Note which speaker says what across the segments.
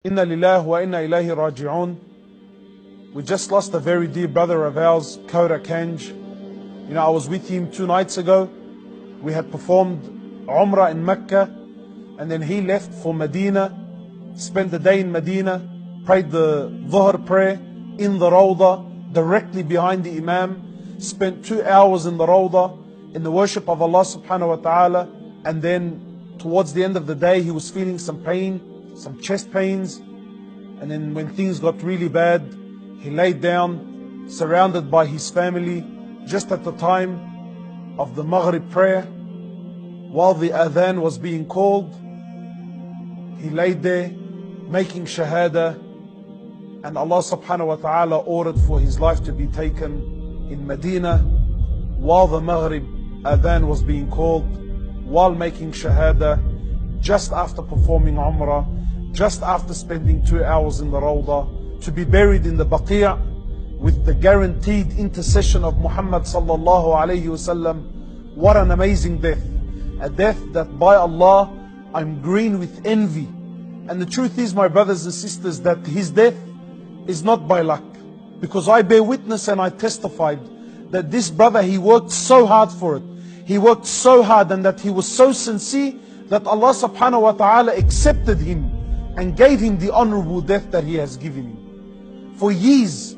Speaker 1: Inna lillahi wa inna ilayhi raji'un. We just lost a very dear brother of ours, Kora Kanj. You know, I was with him 2 nights ago. We had performed Umrah in Mecca, and then he left for Medina, spent the day in Medina, prayed the Dhuhr prayer in the Rawdah, directly behind the Imam, spent 2 hours in the Rawdah, in the worship of Allah subhanahu wa ta'ala, and then towards the end of the day, he was feeling some pain, some chest pains, and then when things got really bad, he laid down, surrounded by his family, just at the time of the Maghrib prayer, while the adhan was being called. He laid there, making shahada, and Allah subhanahu wa ta'ala ordered for his life to be taken in Medina, while the Maghrib adhan was being called, while making shahada, just after performing Umrah, just after spending 2 hours in the Rawdah, to be buried in the Baqi' with the guaranteed intercession of Muhammad sallallahu alayhi wasallam. What an amazing death. A death that by Allah, I'm green with envy. And the truth is, my brothers and sisters, that his death is not by luck. Because I bear witness and I testified that this brother, he worked so hard for it. He worked so hard, and that he was so sincere that Allah subhanahu wa ta'ala accepted him and gave him the honorable death that he has given him. For years,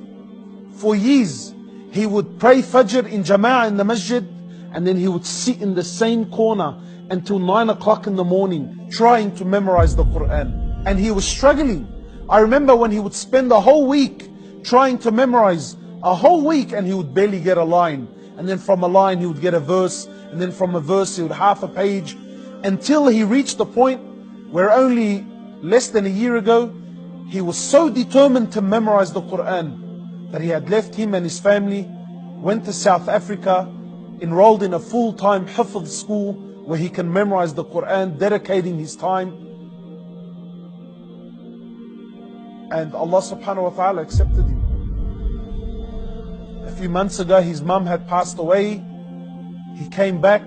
Speaker 1: he would pray Fajr in Jama'ah in the masjid, and then he would sit in the same corner until 9 o'clock in the morning trying to memorize the Quran. And he was struggling. I remember when he would spend a whole week trying to memorize, a whole week, and he would barely get a line. And then from a line he would get a verse, and then from a verse he would half a page, until he reached the point where only less than a year ago, he was so determined to memorize the Quran that he had left him and his family, went to South Africa, enrolled in a full-time hifz school where he can memorize the Quran, dedicating his time. And Allah subhanahu wa ta'ala accepted him. A few months ago, his mum had passed away. He came back.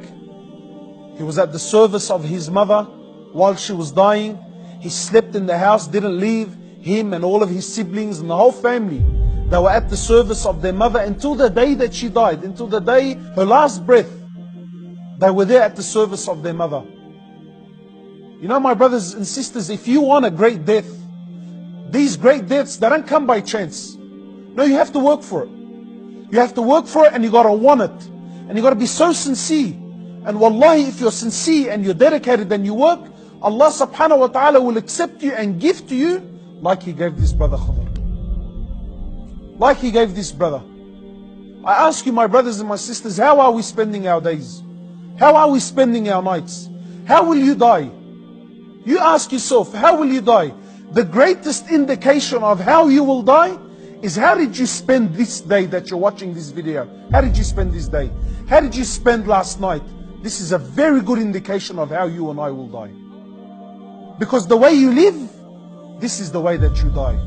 Speaker 1: He was at the service of his mother while she was dying. He slept in the house, didn't leave. Him and all of his siblings and the whole family, they were at the service of their mother until the day that she died, until the day, her last breath. They were there at the service of their mother. You know, my brothers and sisters, if you want a great death, these great deaths, they don't come by chance. No, you have to work for it. You have to work for it, and you got to want it. And you got to be so sincere. And wallahi, if you're sincere and you're dedicated and you work, Allah subhanahu wa ta'ala will accept you and give to you like He gave this brother Khadr. Like He gave this brother. I ask you, my brothers and my sisters, how are we spending our days? How are we spending our nights? How will you die? You ask yourself, how will you die? The greatest indication of how you will die is how did you spend this day that you're watching this video? How did you spend this day? How did you spend last night? This is a very good indication of how you and I will die. Because the way you live, this is the way that you die.